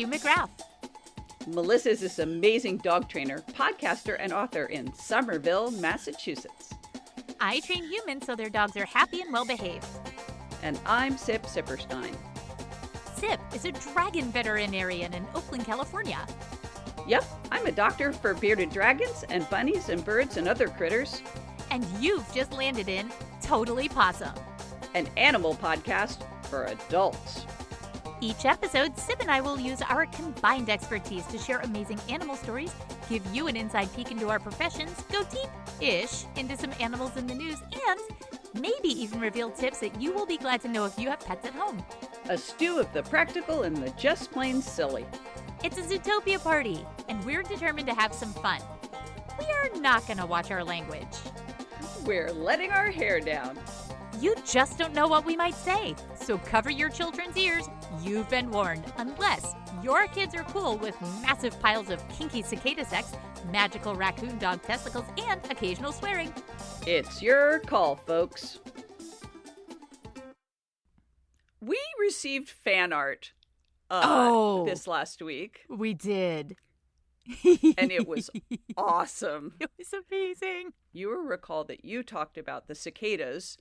Hugh McGrath. Melissa is this amazing dog trainer, podcaster, and author in Somerville, Massachusetts. I train humans so their dogs are happy and well-behaved. And I'm Sip Sipperstein. Sip is a dragon veterinarian in Oakland, California. Yep, I'm a doctor for bearded dragons and bunnies and birds and other critters. And you've just landed in Totally Pawsome, an animal podcast for adults. Each episode, Sip and I will use our combined expertise to share amazing animal stories, give you an inside peek into our professions, go deep-ish into some animals in the news, and maybe even reveal tips that you will be glad to know if you have pets at home. A stew of the practical and the just plain silly. It's a Zootopia party, and we're determined to have some fun. We are not going to watch our language. We're letting our hair down. You just don't know what we might say, so cover your children's ears. You've been warned, unless your kids are cool with massive piles of kinky cicada sex, magical raccoon dog testicles, and occasional swearing. It's your call, folks. We received fan art this last week. We did. And it was awesome. It was amazing. You will recall that you talked about the cicadas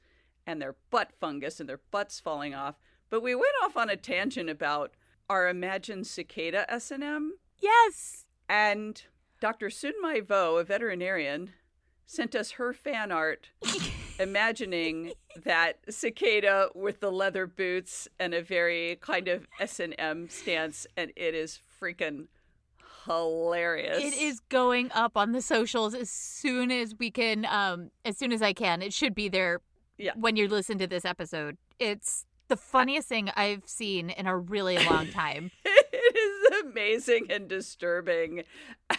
and their butt fungus and their butts falling off. But we went off on a tangent about our imagined cicada S&M. Yes. And Dr. Sunmai Vo, a veterinarian, sent us her fan art imagining that cicada with the leather boots and a very kind of S&M stance. And it is freaking hilarious. It is going up on the socials as soon as we can, as soon as I can. It should be there. Yeah. When you listen to this episode. It's the funniest thing I've seen in a really long time. It is amazing and disturbing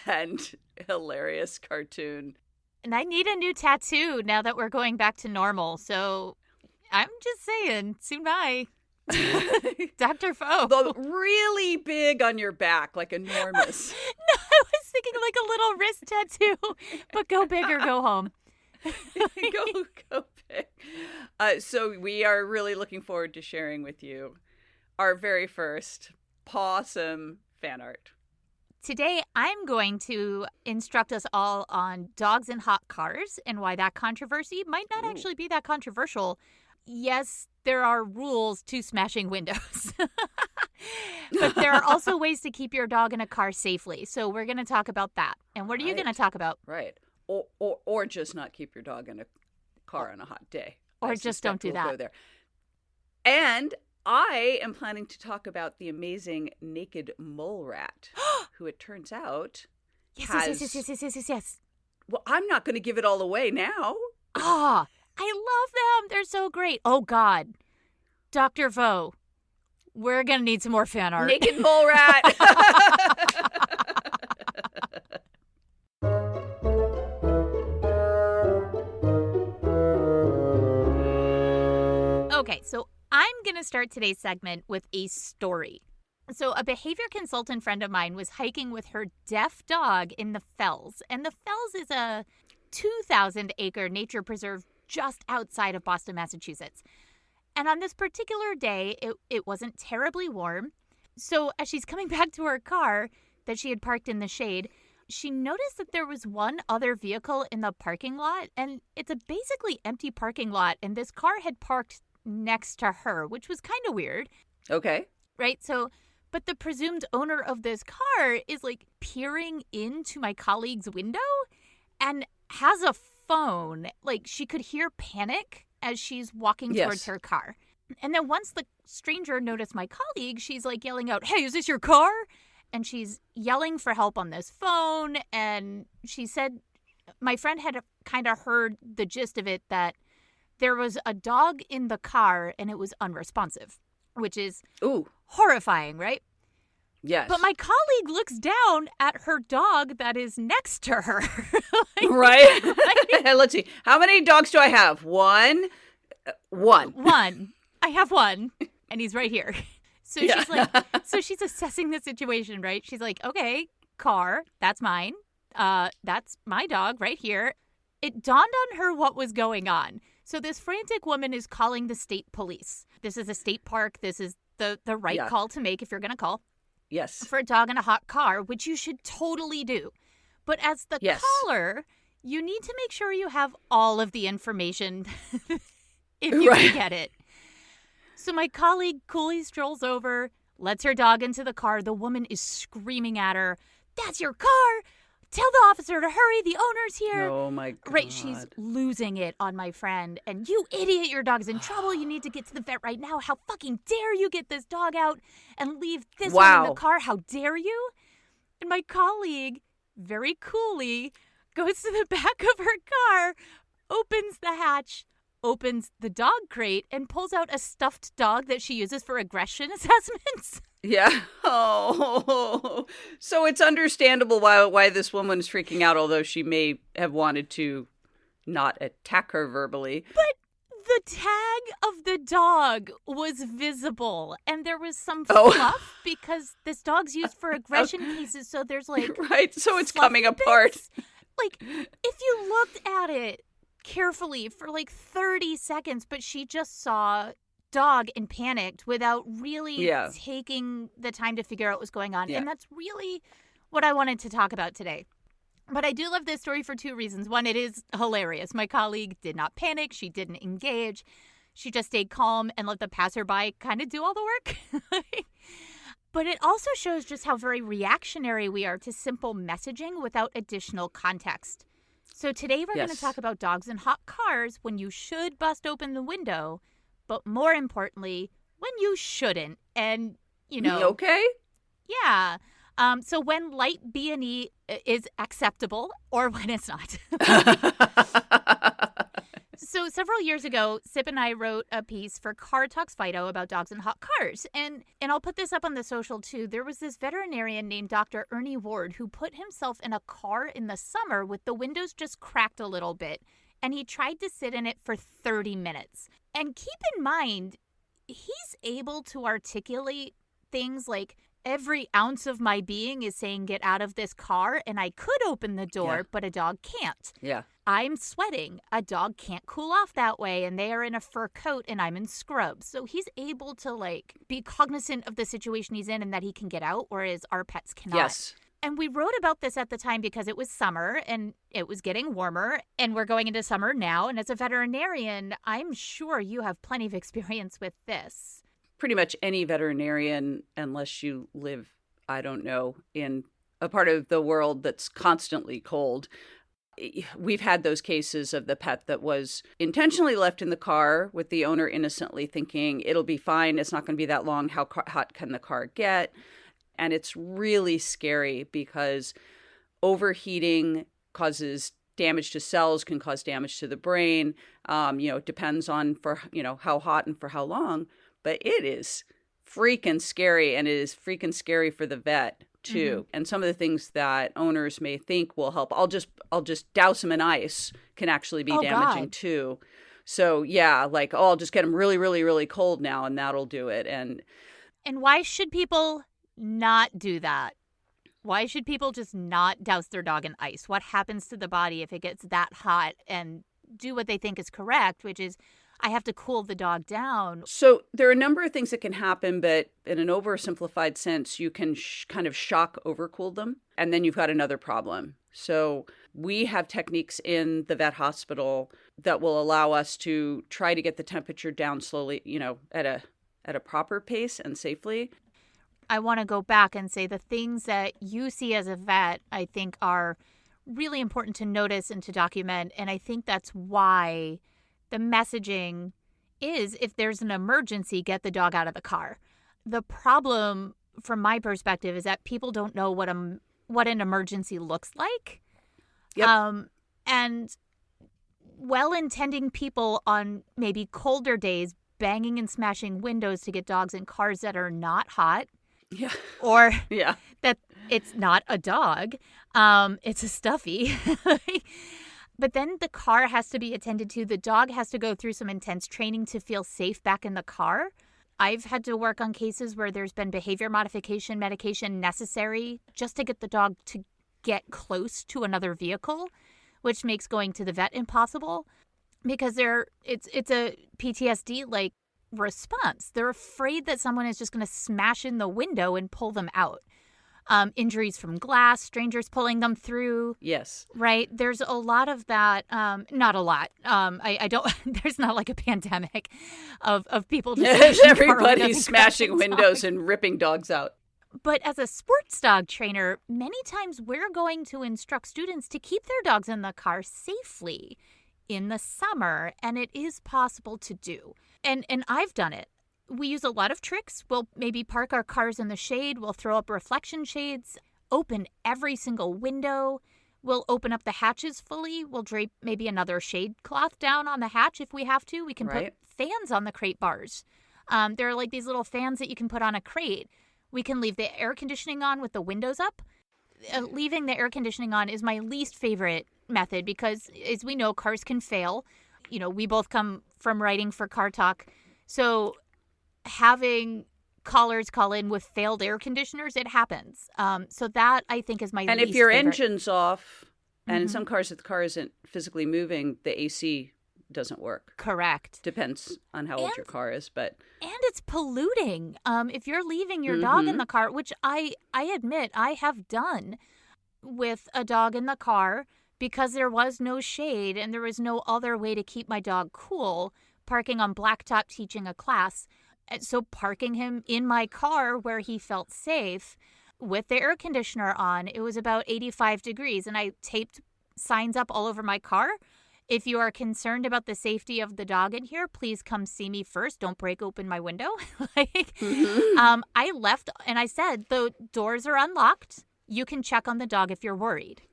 and hilarious cartoon. And I need a new tattoo now that we're going back to normal. So I'm just saying, soon bye. Dr. Fo. Really big on your back, like enormous. No, I was thinking like a little wrist tattoo, but go big or go home. go big. So we are really looking forward to sharing with you our very first Pawsome fan art. Today, I'm going to instruct us all on dogs in hot cars and why that controversy might not actually be that controversial. Yes, there are rules to smashing windows. But there are also ways to keep your dog in a car safely. So we're going to talk about that. And what are you going to talk about? Right. Or just not keep your dog in a car on a hot day. Or just don't do that. Go there. And I am planning to talk about the amazing naked mole rat, who it turns out Yes. Well, I'm not going to give it all away now. I love them. They're so great. Oh, God. Dr. Vo, we're going to need some more fan art. Naked mole rat. Okay, so I'm going to start today's segment with a story. So a behavior consultant friend of mine was hiking with her deaf dog in the Fells. And the Fells is a 2,000-acre nature preserve just outside of Boston, Massachusetts. And on this particular day, it wasn't terribly warm. So as she's coming back to her car that she had parked in the shade, she noticed that there was one other vehicle in the parking lot. And it's a basically empty parking lot. And this car had parked next to her, which was kind of weird. Okay. Right? So, but the presumed owner of this car is like peering into my colleague's window and has a phone. Like she could hear panic as she's walking towards her car. And then once the stranger noticed my colleague, she's like yelling out, "Hey, is this your car?" And she's yelling for help on this phone. And she said my friend had kind of heard the gist of it, that there was a dog in the car and it was unresponsive, which is horrifying, right? Yes. But my colleague looks down at her dog that is next to her. Right? Let's see. How many dogs do I have? One. I have one, and he's right here. So she's like, so she's assessing the situation, right? She's like, okay, car, that's mine. That's my dog right here. It dawned on her what was going on. So this frantic woman is calling the state police. This is a state park. This is the right call to make if you're going to call. Yes. for a dog in a hot car, which you should totally do. But as the caller, you need to make sure you have all of the information if you can get it. So my colleague coolly strolls over, lets her dog into the car. The woman is screaming at her, "That's your car! Tell the officer to hurry, the owner's here." Oh, my God. Right, she's losing it on my friend. And "You idiot, your dog's in trouble. You need to get to the vet right now. How fucking dare you get this dog out and leave this one in the car? How dare you?" And my colleague, very coolly, goes to the back of her car, opens the hatch, opens the dog crate, and pulls out a stuffed dog that she uses for aggression assessments. Yeah. Oh, so it's understandable why this woman is freaking out, although she may have wanted to not attack her verbally. But the tag of the dog was visible, and there was some fluff because this dog's used for aggression cases, so there's like... Right, so it's coming apart. Like, if you looked at it carefully for like 30 seconds, but she just saw dog and panicked without really taking the time to figure out what was going on. And that's really what I wanted to talk about today. But I do love this story for two reasons. One, it is hilarious. My colleague did not panic. She didn't engage. She just stayed calm and let the passerby kind of do all the work. But it also shows just how very reactionary we are to simple messaging without additional context. So today we're going to talk about dogs in hot cars, when you should bust open the window, but more importantly, when you shouldn't. And, you know. Okay. Yeah. So when light B&E is acceptable or when it's not. So several years ago, Sip and I wrote a piece for CarTalk's Fido about dogs in hot cars. And I'll put this up on the social too. There was this veterinarian named Dr. Ernie Ward who put himself in a car in the summer with the windows just cracked a little bit. And he tried to sit in it for 30 minutes. And keep in mind, he's able to articulate things like, "Every ounce of my being is saying get out of this car, and I could open the door, but a dog can't. Yeah. I'm sweating. A dog can't cool off that way, and they are in a fur coat, and I'm in scrubs." So he's able to, like, be cognizant of the situation he's in and that he can get out, whereas our pets cannot. Yes. And we wrote about this at the time because it was summer, and it was getting warmer, and we're going into summer now. And as a veterinarian, I'm sure you have plenty of experience with this. Pretty much any veterinarian, unless you live, I don't know, in a part of the world that's constantly cold. We've had those cases of the pet that was intentionally left in the car with the owner innocently thinking it'll be fine. It's not going to be that long. How hot can the car get? And it's really scary because overheating causes damage to cells, can cause damage to the brain. It depends on how hot and for how long. But it is freaking scary, and it is freaking scary for the vet too. Mm-hmm. And some of the things that owners may think will help, I'll just douse them in ice, can actually be damaging too. So yeah, like, I'll just get them really, really, really cold now, and that'll do it. And why should people not do that? Why should people just not douse their dog in ice? What happens to the body if it gets that hot, and do what they think is correct, which is, I have to cool the dog down? So there are a number of things that can happen, but in an oversimplified sense, you can kind of shock overcool them, and then you've got another problem. So we have techniques in the vet hospital that will allow us to try to get the temperature down slowly, at a proper pace and safely. I want to go back and say the things that you see as a vet, I think, are really important to notice and to document. And I think that's why the messaging is, if there's an emergency, get the dog out of the car. The problem, from my perspective, is that people don't know what an emergency looks like. Yep. And well-intending people on maybe colder days banging and smashing windows to get dogs in cars that are not hot. Yeah. Or yeah. that it's not a dog. It's a stuffy. But then the car has to be attended to. The dog has to go through some intense training to feel safe back in the car. I've had to work on cases where there's been behavior modification medication necessary just to get the dog to get close to another vehicle, which makes going to the vet impossible because it's a PTSD, like, response. They're afraid that someone is just going to smash in the window and pull them out. Injuries from glass, strangers pulling them through. Yes. Right? There's a lot of that. Not a lot. I don't, there's not like a pandemic of people just everybody's smashing windows and ripping dogs out. But as a sports dog trainer, many times we're going to instruct students to keep their dogs in the car safely in the summer, and it is possible to do. And I've done it. We use a lot of tricks. We'll maybe park our cars in the shade. We'll throw up reflection shades, open every single window. We'll open up the hatches fully. We'll drape maybe another shade cloth down on the hatch if we have to. We can put fans on the crate bars. There are like these little fans that you can put on a crate. We can leave the air conditioning on with the windows up. Leaving the air conditioning on is my least favorite method because, as we know, cars can fail. You know, we both come from writing for CarTalk. So having callers call in with failed air conditioners, it happens. So that, I think, is my least favorite. And if your engine's off, and in some cars, if the car isn't physically moving, the AC doesn't work. Correct. Depends on how old your car is, but... And it's polluting. If you're leaving your dog in the car, which I admit I have done with a dog in the car because there was no shade and there was no other way to keep my dog cool, parking on blacktop teaching a class. So parking him in my car where he felt safe with the air conditioner on, it was about 85 degrees. And I taped signs up all over my car. If you are concerned about the safety of the dog in here, please come see me first. Don't break open my window. I left and I said, the doors are unlocked. You can check on the dog if you're worried.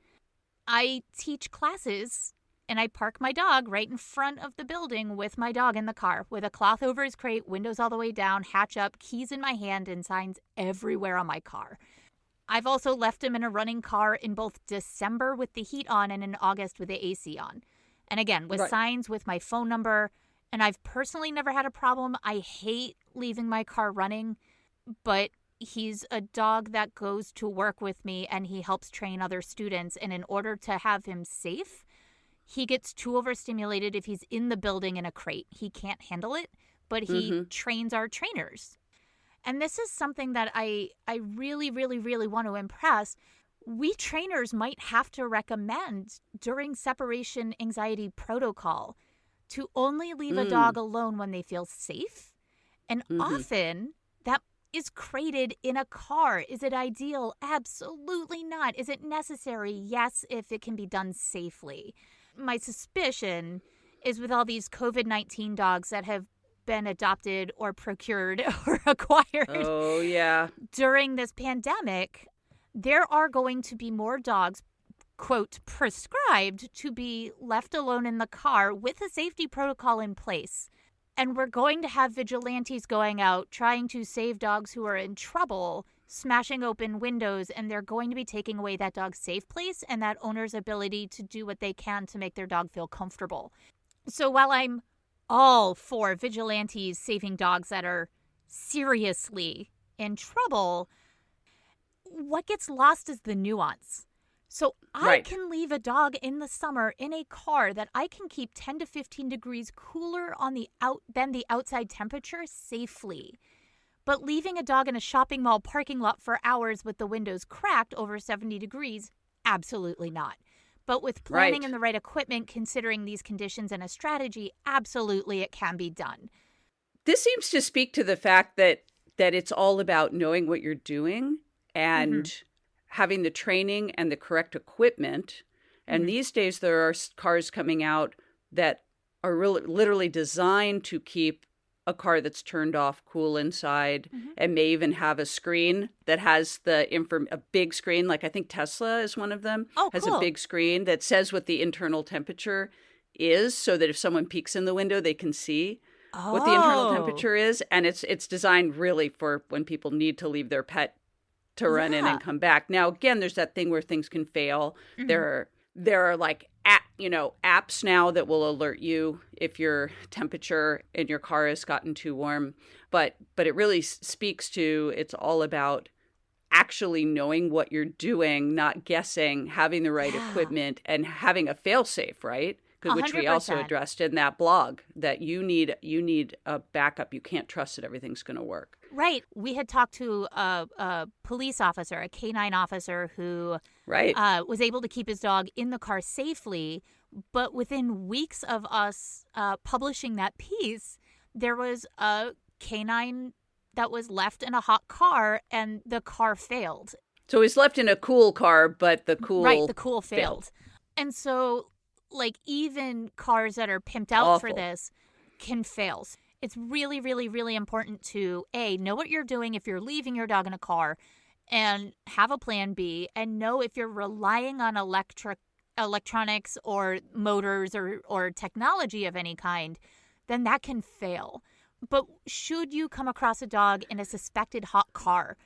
I teach classes and I park my dog right in front of the building with my dog in the car with a cloth over his crate, windows all the way down, hatch up, keys in my hand, and signs everywhere on my car. I've also left him in a running car in both December with the heat on and in August with the AC on. And again, with signs, with my phone number, and I've personally never had a problem. I hate leaving my car running, but he's a dog that goes to work with me and he helps train other students. And in order to have him safe, he gets too overstimulated if he's in the building in a crate. He can't handle it, but he trains our trainers. And this is something that I really, really, really want to impress. We trainers might have to recommend during separation anxiety protocol to only leave a dog alone when they feel safe. And often that is crated in a car. Is it ideal? Absolutely not. Is it necessary? Yes, if it can be done safely. My suspicion is with all these COVID-19 dogs that have been adopted or procured or acquired during this pandemic, there are going to be more dogs, quote, prescribed to be left alone in the car with a safety protocol in place. And we're going to have vigilantes going out trying to save dogs who are in trouble, smashing open windows, and they're going to be taking away that dog's safe place and that owner's ability to do what they can to make their dog feel comfortable. So while I'm all for vigilantes saving dogs that are seriously in trouble, what gets lost is the nuance. So I can leave a dog in the summer in a car that I can keep 10 to 15 degrees cooler than the outside temperature safely. But leaving a dog in a shopping mall parking lot for hours with the windows cracked over 70 degrees, absolutely not. But with planning and the right equipment, considering these conditions and a strategy, absolutely it can be done. This seems to speak to the fact that it's all about knowing what you're doing and having the training and the correct equipment. And these days there are cars coming out that are really literally designed to keep a car that's turned off cool inside, and may even have a screen that has a big screen. Like I think Tesla is one of them. Has a big screen that says what the internal temperature is, so that if someone peeks in the window, they can see what the internal temperature is. And it's designed really for when people need to leave their pet to run in and come back. Now, again, there's that thing where things can fail. There are like apps now that will alert you if your temperature in your car has gotten too warm. But it really speaks to, it's all about actually knowing what you're doing, not guessing, having the right equipment, and having a fail-safe, right? which we also 100%. addressed in that blog, that you need a backup. You can't trust that everything's going to work. Right. We had talked to a police officer, a canine officer who was able to keep his dog in the car safely. But within weeks of us publishing that piece, there was a canine that was left in a hot car and the car failed. So he's left in a cool car, but the cool failed. And so, like, even cars that are pimped out for this can fail. It's really, really, really important to, A, know what you're doing if you're leaving your dog in a car, and have a plan B, and know if you're relying on electronics or motors or technology of any kind, then that can fail. But should you come across a dog in a suspected hot car,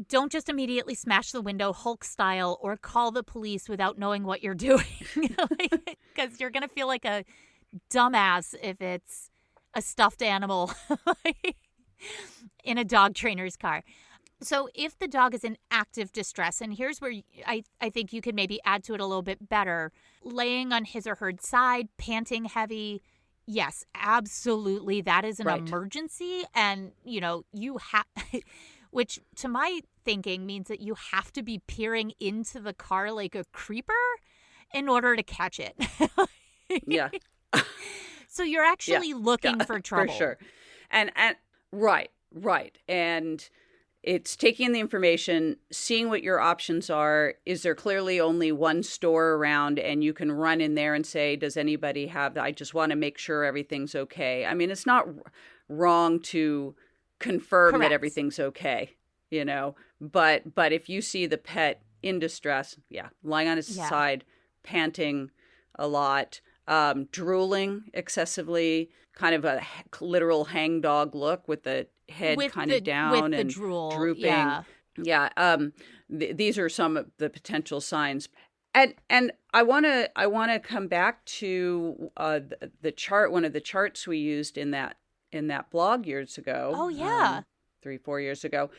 don't just immediately smash the window Hulk style or call the police without knowing what you're doing. Because you're going to feel like a dumbass if it's a stuffed animal in a dog trainer's car. So if the dog is in active distress, and here's where I think you could maybe add to it a little bit better, laying on his or her side, panting heavy, yes, absolutely, that is an emergency. And, you have... Which, to my thinking, means that you have to be peering into the car like a creeper in order to catch it. Yeah. So you're actually looking for trouble. For sure. And right. And it's taking the information, seeing what your options are. Is there clearly only one store around and you can run in there and say, does anybody have that? I just want to make sure everything's okay. I mean, it's not wrong to confirm that everything's okay, but if you see the pet in distress, lying on his side, panting a lot, drooling excessively, kind of a literal hangdog look with the head down and drool, drooping. These are some of the potential signs. And I want to come back to the chart, one of the charts we used in that blog years ago. Oh, yeah. 3-4 years ago,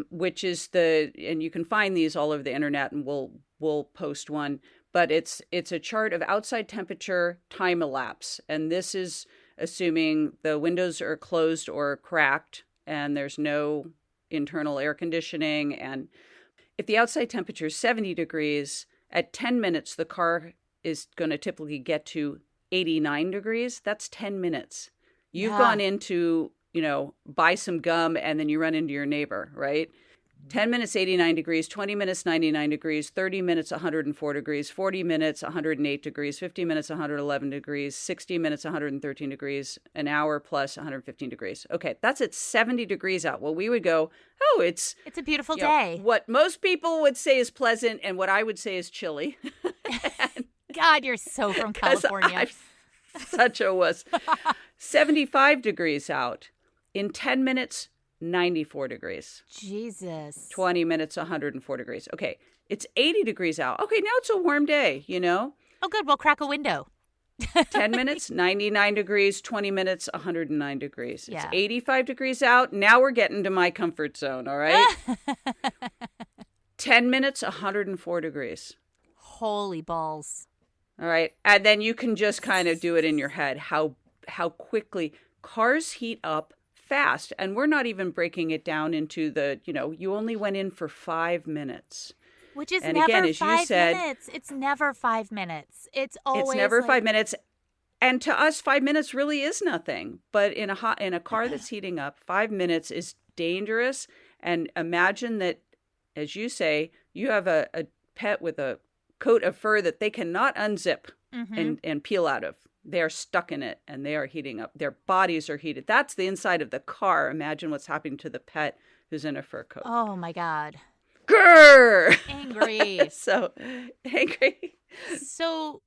which is and you can find these all over the internet, and we'll post one, but it's a chart of outside temperature time elapse. And this is assuming the windows are closed or cracked and there's no internal air conditioning. And if the outside temperature is 70 degrees, at 10 minutes, the car is going to typically get to 89 degrees. That's 10 minutes. You've gone into, buy some gum, and then you run into your neighbor, right? 10 minutes, 89 degrees, 20 minutes, 99 degrees, 30 minutes, 104 degrees, 40 minutes, 108 degrees, 50 minutes, 111 degrees, 60 minutes, 113 degrees, an hour plus 115 degrees. Okay, that's at 70 degrees out. Well, we would go, it's a beautiful day. What most people would say is pleasant, and what I would say is chilly. God, you're so from California. Such a wuss. 75 degrees out. In 10 minutes, 94 degrees. Jesus. 20 minutes, 104 degrees. Okay, it's 80 degrees out. Okay, now it's a warm day, Oh, good. We'll crack a window. 10 minutes, 99 degrees. 20 minutes, 109 degrees. Yeah. It's 85 degrees out. Now we're getting to my comfort zone, all right? 10 minutes, 104 degrees. Holy balls. All right. And then you can just kind of do it in your head, how quickly cars heat up fast. And we're not even breaking it down into you only went in for 5 minutes. Which is and never again, as 5 you said, minutes. It's never 5 minutes. It's always never 5 minutes. And to us, 5 minutes really is nothing. But in a car that's heating up, 5 minutes is dangerous. And imagine that, as you say, you have a pet with a coat of fur that they cannot unzip and peel out of. They are stuck in it and they are heating up. Their bodies are heated. That's the inside of the car. Imagine what's happening to the pet who's in a fur coat. Oh, my God. Grrr! Angry. So angry. So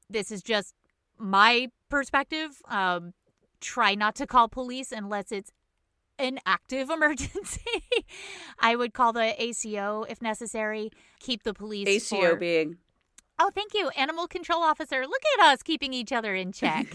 this is just my perspective. Try not to call police unless it's an active emergency. I would call the ACO if necessary. Keep the police. ACO being? Oh, thank you. Animal control officer. Look at us keeping each other in check.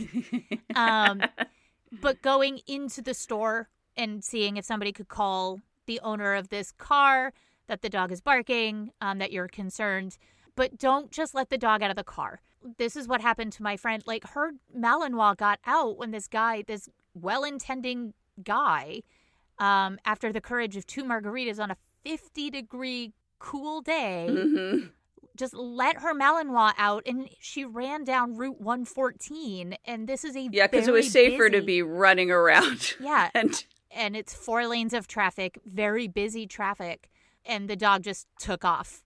But going into the store and seeing if somebody could call the owner of this car, that the dog is barking, that you're concerned. But don't just let the dog out of the car. this is what happened to my friend. Like, her Malinois got out when this well-intending guy, after the courage of 2 margaritas on a 50-degree cool day, just let her Malinois out, and she ran down Route 114. And this is because it was safer to be running around. Yeah, and it's 4 lanes of traffic, very busy traffic, and the dog just took off.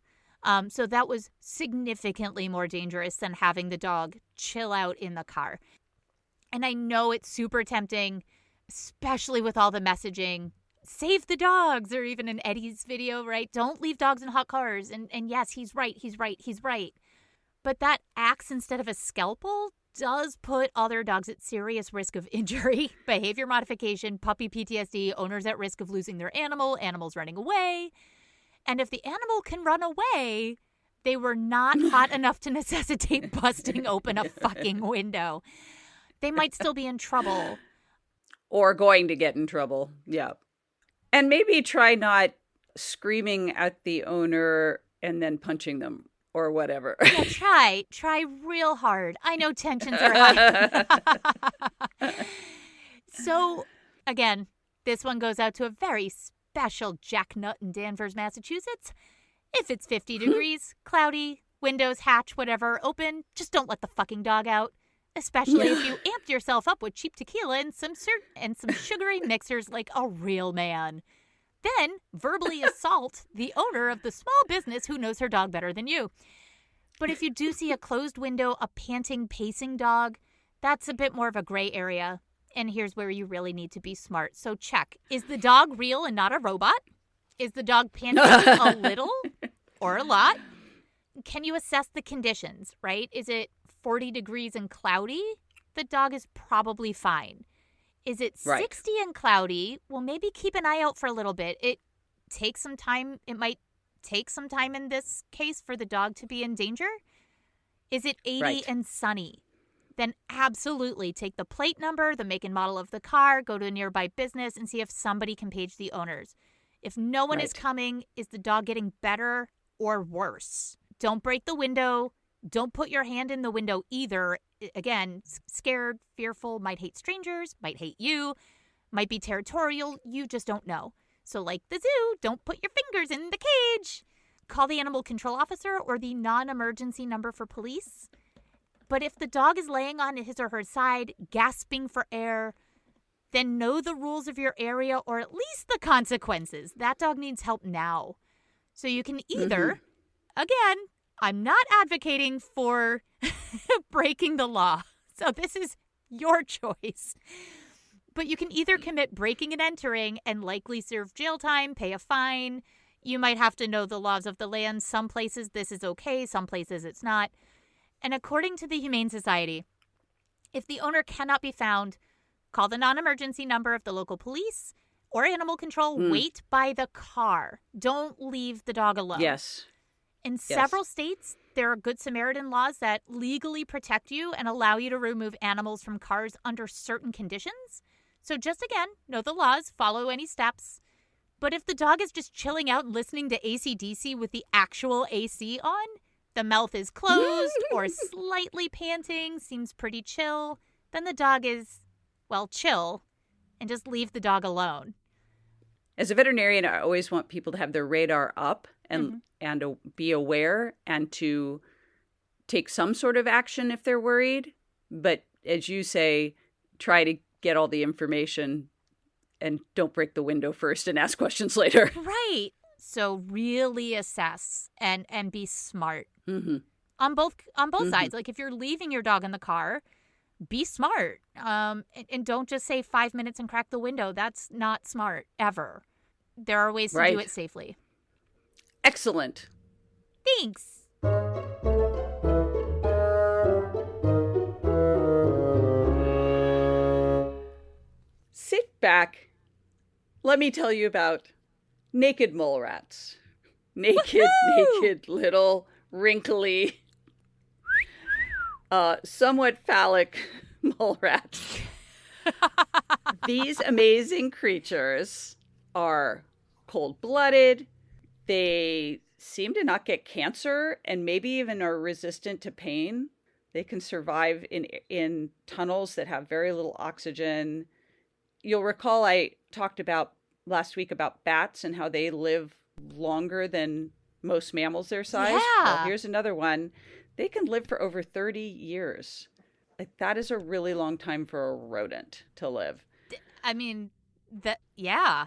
So that was significantly more dangerous than having the dog chill out in the car. And I know it's super tempting, especially with all the messaging, save the dogs, or even in Eddie's video, right? Don't leave dogs in hot cars. And yes, he's right. But that axe instead of a scalpel does put other dogs at serious risk of injury, behavior modification, puppy PTSD, owners at risk of losing their animals running away. And if the animal can run away, they were not hot enough to necessitate busting open a fucking window. They might still be in trouble. Or going to get in trouble. Yeah. And maybe try not screaming at the owner and then punching them or whatever. Yeah, try real hard. I know tensions are high. So, again, this one goes out to a very special jacknut in Danvers, Massachusetts. If it's 50 degrees, cloudy, windows, hatch, whatever, open, just don't let the fucking dog out. Especially if you amped yourself up with cheap tequila and some sugary mixers like a real man. Then verbally assault the owner of the small business who knows her dog better than you. But if you do see a closed window, a panting, pacing dog, that's a bit more of a gray area. And here's where you really need to be smart. So check. Is the dog real and not a robot? Is the dog panting a little or a lot? Can you assess the conditions, right? Is it 40 degrees and cloudy? The dog is probably fine. Is it 60 and cloudy? Well, maybe keep an eye out for a little bit. It takes some time. It might take some time in this case for the dog to be in danger. Is it 80 and sunny? Then absolutely take the plate number, the make and model of the car, go to a nearby business and see if somebody can page the owners. If no one is coming, is the dog getting better or worse? Don't break the window. Don't put your hand in the window either. Again, scared, fearful, might hate strangers, might hate you, might be territorial. You just don't know. So like the zoo, don't put your fingers in the cage. Call the animal control officer or the non-emergency number for police. But if the dog is laying on his or her side, gasping for air, then know the rules of your area or at least the consequences. That dog needs help now. So you can either, again, I'm not advocating for breaking the law. So this is your choice. But you can either commit breaking and entering and likely serve jail time, pay a fine. You might have to know the laws of the land. Some places this is okay, some places it's not. And according to the Humane Society, if the owner cannot be found, call the non-emergency number of the local police or animal control. Wait by the car. Don't leave the dog alone. Yes. In several states, there are Good Samaritan laws that legally protect you and allow you to remove animals from cars under certain conditions. So just again, know the laws, follow any steps. But if the dog is just chilling out and listening to AC/DC with the actual AC on, the mouth is closed or slightly panting, seems pretty chill, then the dog is, well, chill, and just leave the dog alone. As a veterinarian, I always want people to have their radar up and be aware and to take some sort of action if they're worried. But as you say, try to get all the information and don't break the window first and ask questions later. Right. So really assess and be smart on both sides. Like if you're leaving your dog in the car, be smart and don't just say 5 minutes and crack the window. That's not smart ever. There are ways to do it safely. Excellent. Thanks. Sit back. Let me tell you about naked mole rats. Naked little wrinkly, somewhat phallic mole rats. These amazing creatures are cold-blooded. They seem to not get cancer and maybe even are resistant to pain. They can survive in tunnels that have very little oxygen. You'll recall I talked about last week about bats and how they live longer than most mammals their size. Yeah. Well, here's another one. They can live for over 30 years. Like, that is a really long time for a rodent to live. I mean, yeah.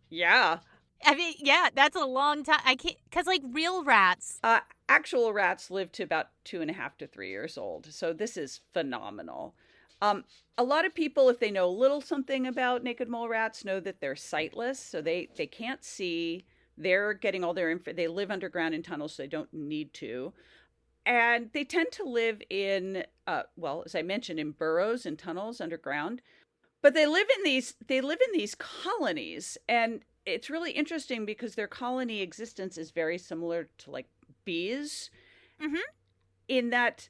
Yeah. I mean, yeah, that's a long time. I can't, because like real rats. Actual rats live to about 2.5 to 3 years old. So this is phenomenal. A lot of people, if they know a little something about naked mole rats, know that they're sightless. So they can't see. They're getting all their info. They live underground in tunnels, so they don't need to. And they tend to live in, as I mentioned, in burrows and tunnels underground. But they live in these colonies, and it's really interesting because their colony existence is very similar to like bees, in that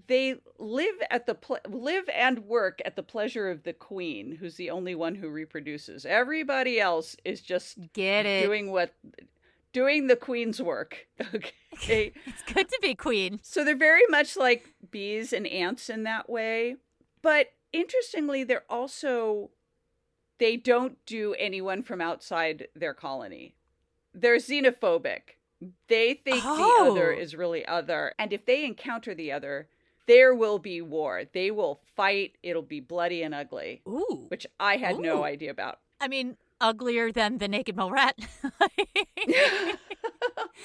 they live and work at the pleasure of the queen, who's the only one who reproduces. Everybody else is just doing the queen's work. Okay. It's good to be queen. So they're very much like bees and ants in that way. But interestingly, they don't do anyone from outside their colony. They're xenophobic. They think the other is really other. And if they encounter the other, there will be war. They will fight. It'll be bloody and ugly. Ooh. Which I had no idea about. I mean, uglier than the naked mole rat.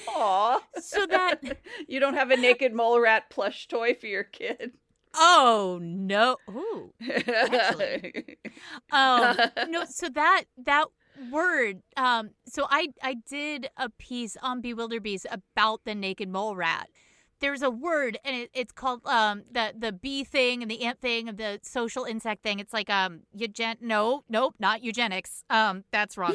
Aw. So that... You don't have a naked mole rat plush toy for your kid? Oh, no. Ooh. Actually. No, so that word, so I did a piece on BewilderBeasts about the naked mole rat. There's a word, and it's called the bee thing and the ant thing and the social insect thing. It's like nope, not eugenics. That's wrong.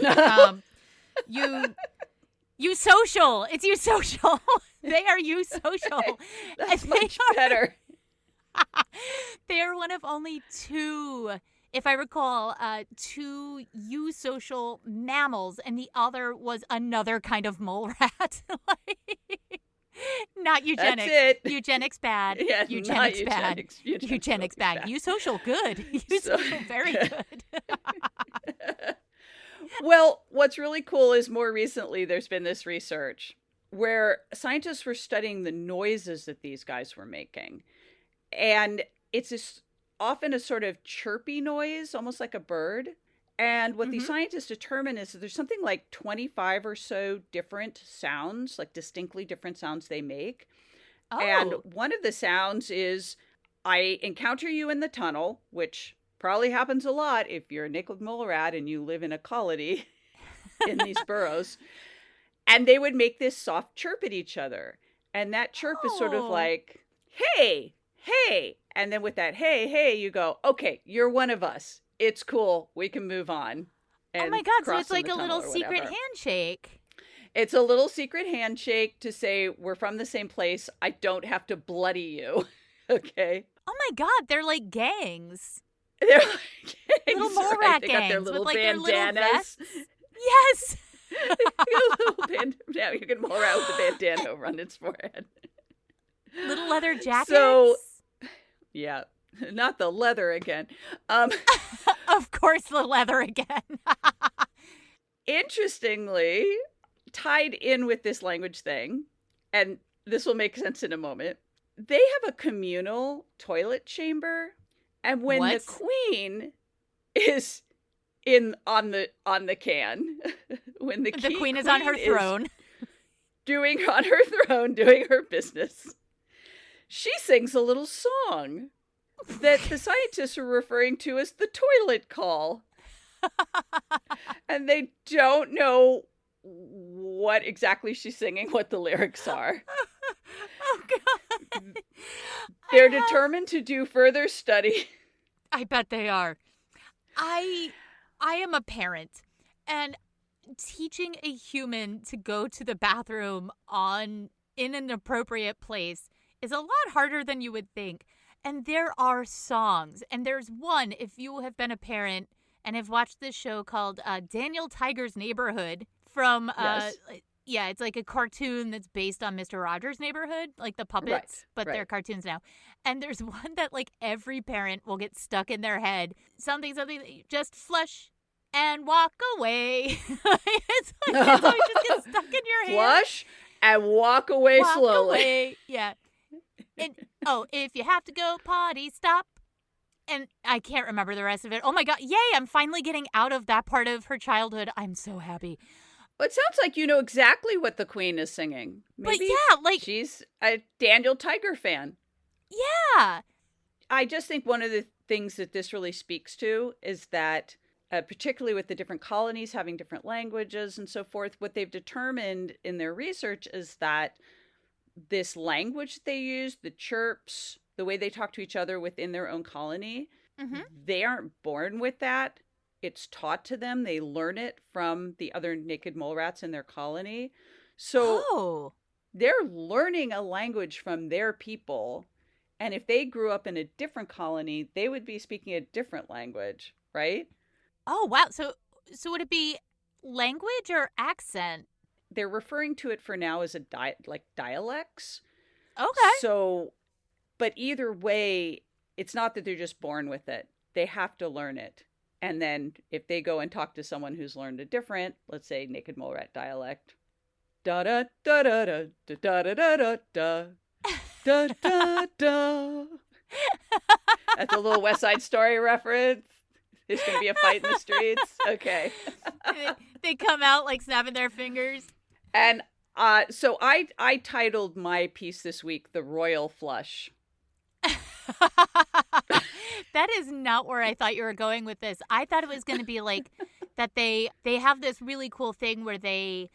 Eusocial. It's eusocial. They are eusocial. That's much better. They are one of only two, if I recall, two eusocial mammals, and the other was another kind of mole rat. Not eugenics. That's it. Eugenics bad. Yeah, eugenics not bad. Eugenics bad. Eusocial good. Eusocial very good. Well, what's really cool is more recently there's been this research where scientists were studying the noises that these guys were making. And it's often a sort of chirpy noise, almost like a bird. And what these scientists determine is that there's something like 25 or so different sounds, like distinctly different sounds they make. Oh. And one of the sounds is, I encounter you in the tunnel, which probably happens a lot if you're a naked mole rat and you live in a colony in these burrows. And they would make this soft chirp at each other. And that chirp is sort of like, hey. And then with that, hey, you go, okay, you're one of us. It's cool. We can move on. Oh my God. So it's like a little secret handshake. It's a little secret handshake to say, we're from the same place. I don't have to bloody you. Okay. Oh my God. They're like gangs. They're like gangs. Little mole rat They gangs. got their little with like bandanas. their little vests. Yes. Now you can mole rat with the bandana over on its forehead. Little leather jackets. So, yeah, not the leather again. Of course, the leather again. Interestingly, tied in with this language thing, and this will make sense in a moment, they have a communal toilet chamber, and when the queen is on the can, when the queen is on her throne, doing her business, she sings a little song that the scientists are referring to as the toilet call. And they don't know what exactly she's singing, what the lyrics are. Oh, God. They're determined to do further study. I bet they are. I am a parent, and teaching a human to go to the bathroom in an appropriate place is a lot harder than you would think. And there are songs, and there's one, if you have been a parent and have watched this show called Daniel Tiger's Neighborhood from, yes. Yeah, it's like a cartoon that's based on Mr. Rogers' Neighborhood, like the puppets, but they're cartoons now. And there's one that like every parent will get stuck in their head. Something, just flush and walk away. It's always just gets stuck in your head. Flush and walk away slowly. Away. Yeah. And, if you have to go potty, stop. And I can't remember the rest of it. Oh my God. Yay. I'm finally getting out of that part of her childhood. I'm so happy. Well, it sounds like you know exactly what the Queen is singing. Maybe she's a Daniel Tiger fan. Yeah. I just think one of the things that this really speaks to is that, particularly with the different colonies having different languages and so forth, what they've determined in their research is that this language they use, the chirps, the way they talk to each other within their own colony, they aren't born with that. It's taught to them. They learn it from the other naked mole rats in their colony. So they're learning a language from their people. And if they grew up in a different colony, they would be speaking a different language, right? Oh, wow. So would it be language or accent? They're referring to it for now as dialects. Okay. So, but either way, it's not that they're just born with it. They have to learn it. And then if they go and talk to someone who's learned a different, let's say naked mole rat dialect, da da da da da da da da da da da da da. That's a little West Side Story reference. There's going to be a fight in the streets. Okay. They come out like snapping their fingers. And so I titled my piece this week, The Royal Flush. That is not where I thought you were going with this. I thought it was going to be like that they have this really cool thing where they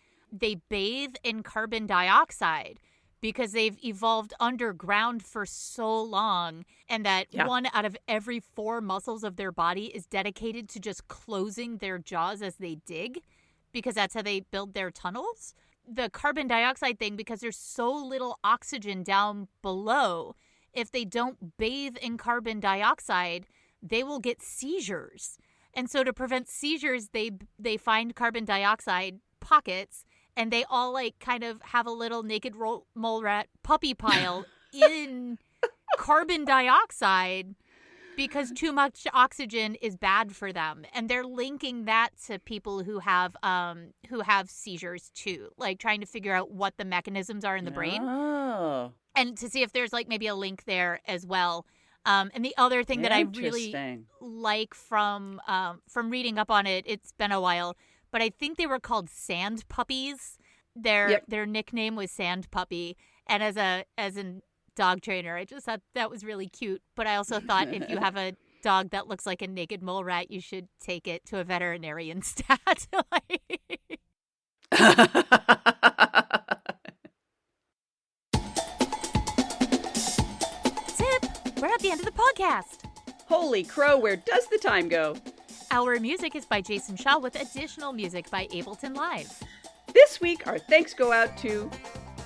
bathe in carbon dioxide because they've evolved underground for so long, and that 1 out of every 4 muscles of their body is dedicated to just closing their jaws as they dig, because that's how they build their tunnels. The carbon dioxide thing, because there's so little oxygen down below, if they don't bathe in carbon dioxide, they will get seizures. And so to prevent seizures, they find carbon dioxide pockets, and they all like kind of have a little naked mole rat puppy pile in carbon dioxide because too much oxygen is bad for them. And they're linking that to people who have seizures too, like trying to figure out what the mechanisms are in the brain. Oh. And to see if there's like maybe a link there as well. And the other thing that I really like from reading up on it, it's been a while, but I think they were called sand puppies. Their nickname was Sand Puppy. And as a dog trainer, I just thought that was really cute. But I also thought if you have a dog that looks like a naked mole rat, you should take it to a veterinarian stat. We're at the end of the podcast. Holy crow, where does the time go? Our music is by Jason Shaw with additional music by Ableton Live. This week, our thanks go out to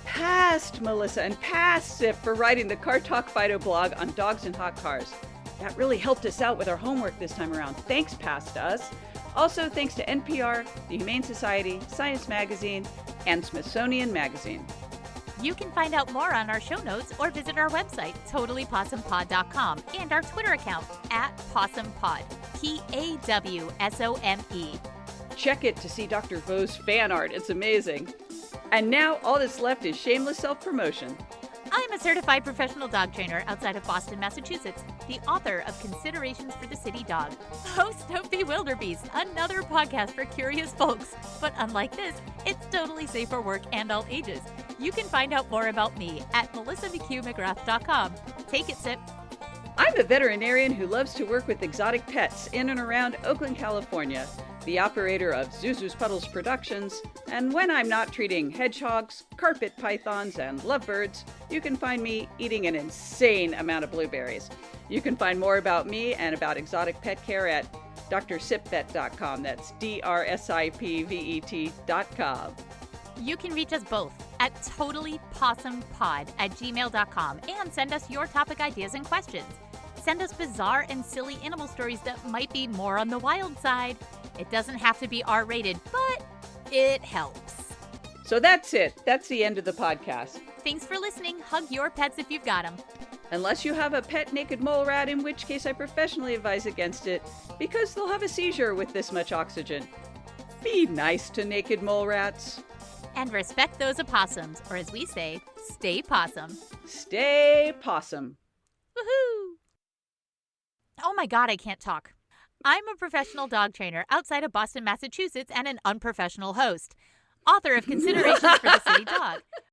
past Melissa and past Sip for writing the CarTalk Fido blog on dogs and hot cars. That really helped us out with our homework this time around. Thanks, past us. Also, thanks to NPR, the Humane Society, Science Magazine, and Smithsonian Magazine. You can find out more on our show notes or visit our website, totallypawsomepod.com, and our Twitter account, @PawsomePod, PAWSOME. Check it to see Dr. Vo's fan art. It's amazing. And now all that's left is shameless self-promotion. I'm a certified professional dog trainer outside of Boston, Massachusetts, the author of Considerations for the City Dog, host of BewilderBeasts, another podcast for curious folks. But unlike this, it's totally safe for work and all ages. You can find out more about me at melissabqmcgrath.com. Take it, Sip. I'm a veterinarian who loves to work with exotic pets in and around Oakland, California, the operator of Zuzu's Puddles Productions, and when I'm not treating hedgehogs, carpet pythons, and lovebirds, you can find me eating an insane amount of blueberries. You can find more about me and about exotic pet care at drsipvet.com. That's DRSIPVET.com. You can reach us both at totallypawsomepod@gmail.com and send us your topic ideas and questions. Send us bizarre and silly animal stories that might be more on the wild side. It doesn't have to be R-rated, but it helps. So that's it. That's the end of the podcast. Thanks for listening. Hug your pets if you've got them. Unless you have a pet naked mole rat, in which case I professionally advise against it, because they'll have a seizure with this much oxygen. Be nice to naked mole rats. And respect those opossums, or as we say, stay possum. Stay possum. Woohoo! Oh my God, I can't talk. I'm a professional dog trainer outside of Boston, Massachusetts, and an unprofessional host. Author of Considerations for the City Dog.